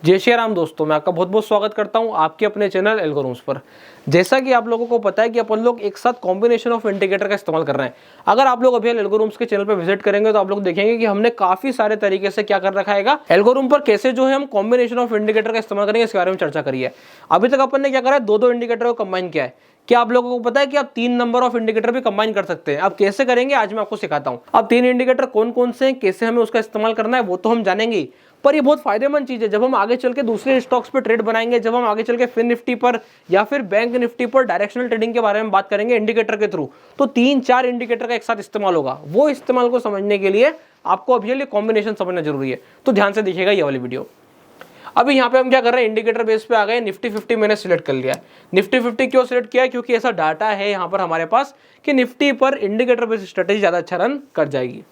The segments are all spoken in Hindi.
जय श्री राम दोस्तों, मैं आपका बहुत बहुत स्वागत करता हूं आपके अपने चैनल एल्गोरिथम्स पर। जैसा कि आप लोगों को पता है कि अपन लोग एक साथ कॉम्बिनेशन ऑफ इंडिकेटर का इस्तेमाल कर रहे हैं। अगर आप लोग अभी एल्गोरिथम्स के चैनल पर विजिट करेंगे तो आप लोग देखेंगे कि हमने काफी सारे तरीके से क्या कर रखा है एल्गोरिथम पर कैसे जो है हम कॉम्बिनेशन ऑफ इंडिकेटर का इस्तेमाल करेंगे, इसके बारे में चर्चा करी है। अभी तक अपन ने क्या करा है, दो इंडिकेटर को कंबाइन किया है। क्या आप लोगों को पता है कि आप 3 नंबर ऑफ इंडिकेटर भी कंबाइन कर सकते हैं? अब कैसे करेंगे आज मैं आपको सिखाता हूं। अब 3 इंडिकेटर कौन कौन से हैं, कैसे हमें उसका इस्तेमाल करना है वो तो हम जानेंगे, पर ये बहुत फायदेमंद चीज है जब हम आगे चल के दूसरे स्टॉक्स पर ट्रेड बनाएंगे, जब हम आगे चल के फिन निफ्टी पर या फिर बैंक निफ्टी पर डायरेक्शनल ट्रेडिंग के बारे में बात करेंगे इंडिकेटर के थ्रू, तो 3-4 इंडिकेटर का एक साथ इस्तेमाल होगा। वो इस्तेमाल को समझने के लिए आपको अभी ये कॉम्बिनेशन समझना जरूरी है, तो ध्यान से देखिएगा ये वाली वीडियो। अभी यहाँ पे हम क्या कर रहे हैं, इंडिकेटर बेस पे आ गए। निफ्टी 50 मैंने सिलेक्ट कर लिया है। निफ्टी 50 क्यों सिलेक्ट किया है? क्योंकि ऐसा डाटा है यहाँ पर हमारे पास कि निफ्टी पर इंडिकेटर बेस स्ट्रेटेजी ज्यादा अच्छा रन कर जाएगी।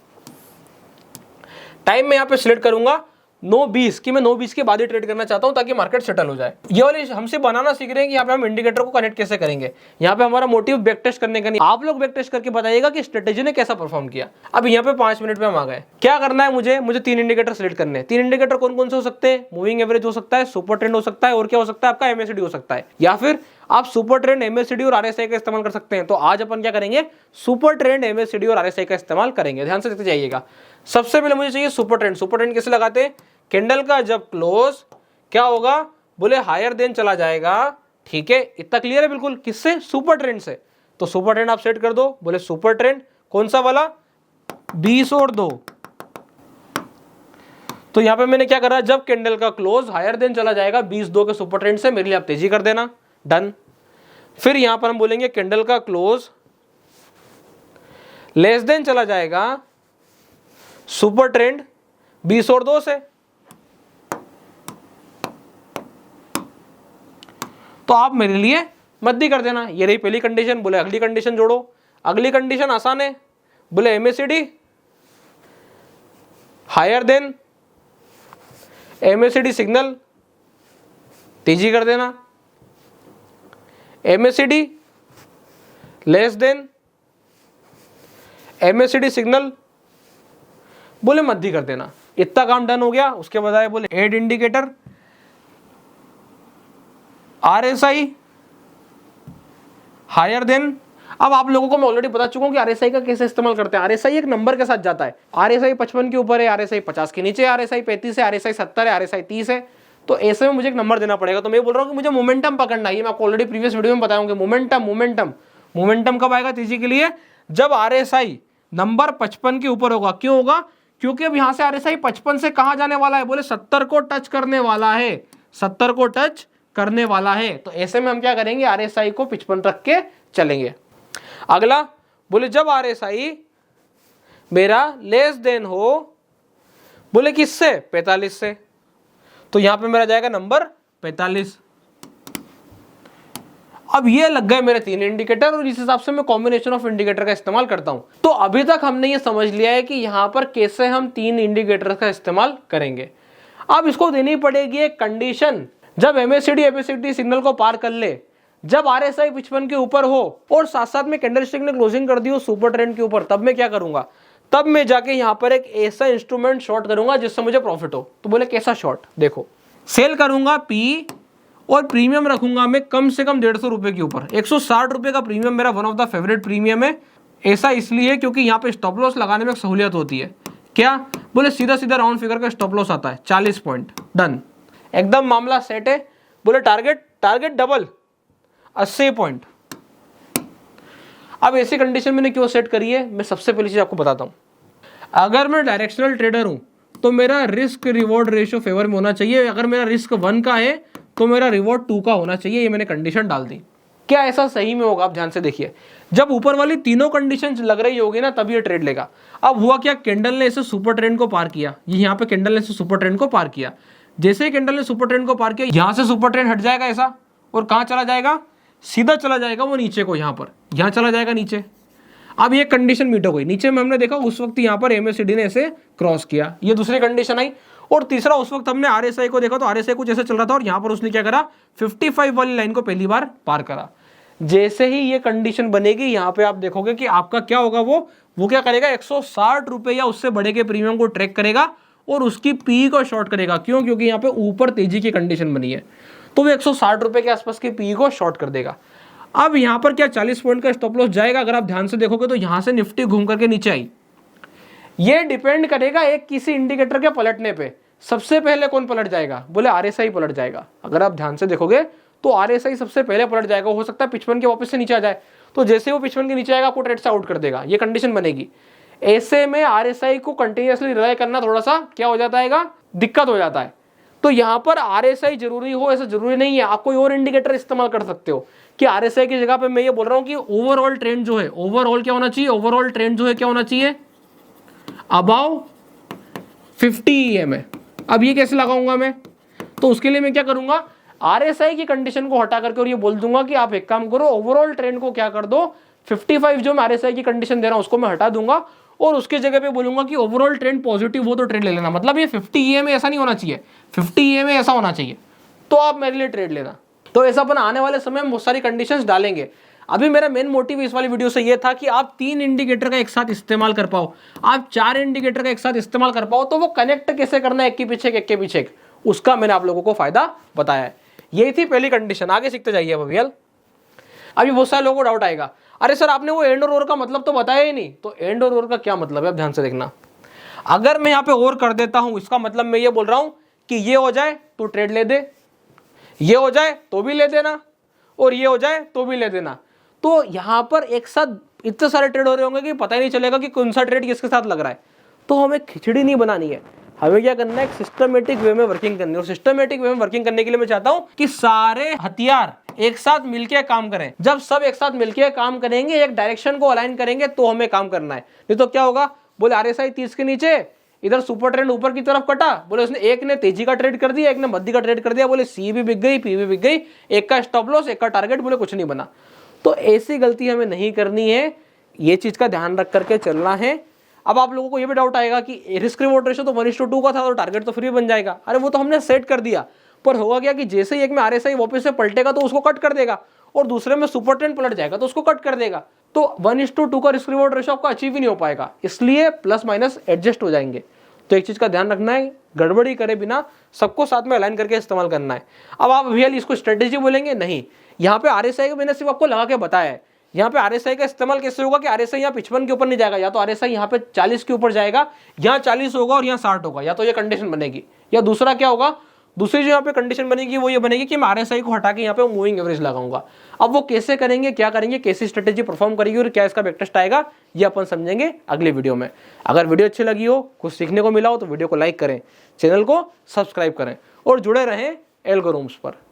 टाइम में यहाँ पे सिलेक्ट करूंगा 9:20 कि मैं 9:20 के बाद ही ट्रेड करना चाहता हूं ताकि मार्केट सेटल हो जाए। ये वाली हमसे बनाना सीख रहे हैं कि यहाँ पे हम इंडिकेटर को कनेक्ट कैसे करेंगे। यहाँ पे हमारा मोटिव बैक टेस्ट करने का नहीं, आप लोग बैक टेस्ट करके बताइएगा कि स्ट्रेटेजी ने कैसा परफॉर्म किया। अब यहाँ पे 5 मिनट में हम आ गए। क्या करना है मुझे 3 इंडिकेटर सिलेक्ट करने हैं। 3 इंडिकेटर कौन कौन से हो सकते हैं? मूविंग एवरेज हो सकता है, सुपर ट्रेंड हो सकता है, और क्या हो सकता है आपका MACD हो सकता है, या फिर आप सुपर ट्रेंड, MACD और RSI का इस्तेमाल कर सकते हैं। तो आज अपन क्या करेंगे, सुपर ट्रेंड, MACD और RSI का इस्तेमाल करेंगे। ध्यान से देखते जाइएगा। सबसे पहले मुझे चाहिए सुपर ट्रेंड। सुपर ट्रेंड कैसे लगाते हैं? कैंडल का जब क्लोज क्या होगा, बोले हायर देन चला जाएगा। ठीक है, इतना क्लियर है बिल्कुल। किससे? सुपर ट्रेंड से। तो सुपर ट्रेंड आप सेट कर दो। बोले सुपर ट्रेंड कौन सा वाला? 20 और 2। तो यहां पे मैंने क्या करा, जब कैंडल का क्लोज हायर देन चला जाएगा 20-2 के सुपर ट्रेंड से, मेरे लिए आप तेजी कर देना। डन। फिर यहां पर हम बोलेंगे कैंडल का क्लोज लेस देन चला जाएगा सुपर ट्रेंड 20 और 2 से। तो आप मेरे लिए मद्दी कर देना। ये रही पहली कंडीशन। बोले अगली कंडीशन जोड़ो। अगली कंडीशन आसान है। बोले MACD higher than MACD signal, तेजी कर देना। MACD less than MACD signal, बोले मद्दी कर देना। इतना काम डन हो गया। उसके बजाय बोले add indicator RSI higher than. अब आप लोगों को मैं ऑलरेडी बता चुका हूं कि RSI का कैसे इस्तेमाल करते हैं। RSI एक नंबर के साथ जाता है। RSI 55 के ऊपर है, RSI 50 के नीचे है, RSI 35 है, RSI 70 है, RSI 30 है। तो ऐसे में मुझे एक नंबर देना पड़ेगा। तो मैं बोल रहा हूं कि मुझे मोमेंटम पकड़ना है। मैं आपको ऑलरेडी प्रीवियस वीडियो में बताऊंगा मोमेंटम कब आएगा तेजी के लिए? जब RSI नंबर 55 के ऊपर होगा। क्यों होगा? क्योंकि अब यहां से RSI 55 से कहां जाने वाला है? बोले 70 को टच करने वाला है। 70 को टच करने वाला है। तो ऐसे में हम क्या करेंगे, RSI को 55 रख के चलेंगे। अगला बोले जब RSI मेरा लेस देन हो, बोले किससे? 45 से। तो यहां पे मेरा जाएगा नंबर 45। अब ये लग गए मेरे 3 इंडिकेटर, और इस हिसाब से मैं कॉम्बिनेशन ऑफ इंडिकेटर का इस्तेमाल करता हूं। तो अभी तक हमने ये समझ लिया है कि यहां पर कैसे हम 3 इंडिकेटर का इस्तेमाल करेंगे। अब इसको देनी पड़ेगी एक कंडीशन, जब MACD सिग्नल को पार कर ले, जब RSI 55 के ऊपर हो और साथ साथ में कैंडलस्टिक ने क्लोजिंग कर दी हो सुपर ट्रेंड के ऊपर, तब मैं क्या करूंगा, तब मैं जाके यहां पर एक ऐसा इंस्ट्रूमेंट शॉर्ट करूंगा जिससे मुझे प्रॉफिट हो। तो बोले कैसा शॉर्ट? देखो, सेल करूंगा P और प्रीमियम रखूंगा मैं कम से कम 150 रुपए के ऊपर। 160 रुपए का प्रीमियम मेरा one of the favourite premium है। ऐसा इसलिए क्योंकि यहाँ पे स्टॉप लॉस लगाने में सहूलियत होती है। क्या? बोले सीधा सीधा राउंड फिगर का स्टॉप लॉस आता है 40 पॉइंट। डन, एकदम मामला सेट है। बोले टारगेट डबल 80 पॉइंट। अब ऐसी कंडीशन मैंने क्यों सेट करी है, मैं सबसे पहली चीज आपको बताता हूं। अगर मैं डायरेक्शनल ट्रेडर हूं तो मेरा रिस्क रिवॉर्ड रेशियो फेवर में होना चाहिए। अगर मेरा रिस्क 1 का है तो मेरा रिवॉर्ड 2 का होना चाहिए। ये मैंने कंडीशन डाल दी। क्या ऐसा सही में होगा? आप ध्यान से देखिए, जब ऊपर वाली तीनों कंडीशन लग रही होगी ना, तब ये ट्रेड लेगा। अब हुआ क्या, कैंडल ने इसे सुपर ट्रेंड को पार किया। ये यहाँ पे कैंडल ने इसे सुपर ट्रेंड को पार किया। जैसे ही कैंडल ने सुपर ट्रेंड को पार किया, यहां से सुपर ट्रेंड हट जाएगा ऐसा, और कहां चला जाएगा? सीधा चला जाएगा वो नीचे को। यहां चला जाएगा नीचे। अब ये कंडीशन मीट हो गई। नीचे में हमने देखा उस वक्त यहां पर MACD ने ऐसे क्रॉस किया, ये दूसरी कंडीशन आई। और तीसरा, उस वक्त हमने RSI को देखा तो RSI कुछ ऐसे चल रहा था और यहां पर उसने क्या करा, 55 वाली लाइन को पहली बार पार करा। जैसे ही ये कंडीशन बनेगी, यहां पे आप देखोगे कि आपका क्या होगा, वो क्या करेगा, 160 रुपए या उससे बड़े के प्रीमियम को ट्रैक करेगा और उसकी पी को शॉर्ट करेगा। क्यों? क्योंकि यहाँ पे ऊपर तेजी की कंडीशन बनी है, तो वो 160 रुपए के आसपास की पी को शॉर्ट कर देगा। अब यहाँ पर क्या 40 पॉइंट का स्टॉप लॉस जाएगा? अगर आप ध्यान से देखोगे तो यहाँ से निफ्टी घूम करके नीचे आई। ये डिपेंड करेगा एक किसी इंडिकेटर के पलटने पे। सबसे पहले कौन पलट जाएगा? बोले आरएसआई पलट जाएगा। अगर आप ध्यान से देखोगे तो आरएसआई सबसे पहले पलट जाएगा। हो सकता है 55 के वापस से नीचे आ जाए, तो जैसे वो 55 के नीचे आएगा आपको ट्रेड से आउट कर देगा, ये कंडीशन बनेगी। ऐसे में आरएसआई को कंटिन्यूअसली रिलाय करना थोड़ा सा क्या हो जाता है, दिक्कत हो जाता है। तो यहाँ पर आरएसआई जरूरी हो ऐसा जरूरी नहीं है, आप कोई और इंडिकेटर इस्तेमाल कर सकते हो। कि आरएसआई की जगह पे मैं ये बोल रहा हूँ कि ओवरऑल ट्रेंड जो है, ओवरऑल क्या होना चाहिए, ओवरऑल ट्रेंड जो है क्या होना चाहिए, अबाउ 50 EMA। अब ये कैसे लगाऊंगा मैं? तो उसके लिए मैं क्या करूंगा, आरएसआई की कंडीशन को हटा करके और ये बोल दूंगा कि आप एक काम करो, ओवरऑल ट्रेंड को क्या कर दो, 55 जो मैं आरएसआई की कंडीशन दे रहा हूं उसको मैं हटा दूंगा और उसके जगह पे बोलूंगा कि ओवरऑल ट्रेंड पॉजिटिव हो तो ट्रेड ले लेना। मतलब ये 50 EMA ऐसा नहीं होना चाहिए, 50 EMA ऐसा होना चाहिए, तो आप मेरे लिए ट्रेड लेना। तो ऐसा अपन आने वाले समय में बहुत सारी कंडीशंस डालेंगे। अभी मेरा मेन मोटिव इस वाली वीडियो से ये था कि आप 3 इंडिकेटर का एक साथ इस्तेमाल कर पाओ, आप 4 इंडिकेटर का एक साथ इस्तेमाल कर पाओ, तो वो कनेक्ट कैसे करना है एक के पीछे एक के पीछे एक, उसका मैंने आप लोगों को फायदा बताया है। यही थी पहली कंडीशन। आगे सीखते जाइए अब भैया। अभी बहुत सारे लोगों को डाउट आएगा, अरे सर आपने वो एंड और ओर का मतलब तो बताया ही नहीं। तो एंड और ओर का क्या मतलब है, अब ध्यान से देखना। अगर मैं यहाँ पे और कर देता हूं, इसका मतलब मैं ये बोल रहा हूं कि ये हो जाए तो ट्रेड ले दे, ये हो जाए तो भी ले देना, और ये हो जाए तो भी ले देना। तो यहां पर एक साथ इतने सारे ट्रेड हो रहे होंगे कि पता ही नहीं चलेगा कि कौन सा ट्रेड किसके साथ लग रहा है। तो हमें खिचड़ी नहीं बनानी है, हमें क्या करना है, एक सिस्टमेटिक वे में वर्किंग करनी है। और सिस्टमेटिक वे में वर्किंग करने के लिए मैं चाहता हूं कि सारे हथियार एक साथ मिलकर काम करें। जब सब एक साथ मिलकर काम करेंगे, एक डायरेक्शन को अलाइन करेंगे, तो हमें काम करना है। नहीं तो क्या होगा, बोले आरएसआई 30 के नीचे, इधर सुपर ट्रेंड ऊपर की तरफ कटा, बोले उसने एक ने तेजी का ट्रेड कर दिया, एक ने मध्य का ट्रेड कर दिया, बोले सी भी बिक गई, पी भी बिक गई, एक का स्टॉप लॉस, एक का टारगेट, बोले कुछ नहीं बना। तो ऐसी गलती हमें नहीं करनी है, ये चीज का ध्यान रख करके चलना है। अब आप लोगों को ये भी डाउट आएगा कि रिस्क रिवॉर्ड रेशियो तो 1:2 का था, तो टारगेट तो फ्री बन जाएगा। अरे वो तो हमने सेट कर दिया, पर होगा क्या कि जैसे ही एक में आरएसआई वापस से पलटेगा तो उसको कट कर देगा, और दूसरे में सुपर ट्रेंड पलट जाएगा तो उसको कट कर देगा। तो 1:2 का रिस्क रिवॉर्ड रेशियो आपको अचीव ही नहीं हो पाएगा, इसलिए प्लस माइनस एडजस्ट हो जाएंगे। तो एक चीज का ध्यान रखना है, गड़बड़ी करे बिना सबको साथ में अलाइन करके इस्तेमाल करना है। अब आप भैया इसको स्ट्रेटेजी बोलेंगे, नहीं, यहाँ पे आरएसआई को मैंने सिर्फ आपको लगा के बताया है। यहाँ पे आरएसआई का इस्तेमाल कैसे होगा कि आरएसआई यहाँ 55 के ऊपर नहीं जाएगा, या तो आरएसआई यहाँ पे 40 के ऊपर जाएगा, यहाँ 40 होगा और यहाँ 60 होगा, या तो ये कंडीशन बनेगी। या दूसरा क्या होगा, दूसरी जो यहाँ पे कंडीशन बनेगी वो ये बनेगी कि मैं आरएसआई को हटा के यहाँ पे मूविंग एवरेज लगाऊंगा। अब वो कैसे करेंगे, क्या करेंगे, कैसी स्ट्रेटेजी परफॉर्म करेगी और क्या इसका बैकटेस्ट आएगा, ये अपन समझेंगे अगले वीडियो में। अगर वीडियो अच्छी लगी हो, कुछ सीखने को मिला हो, तो वीडियो को लाइक करें, चैनल को सब्सक्राइब करें और जुड़े रहें एल्गोरिथम्स पर।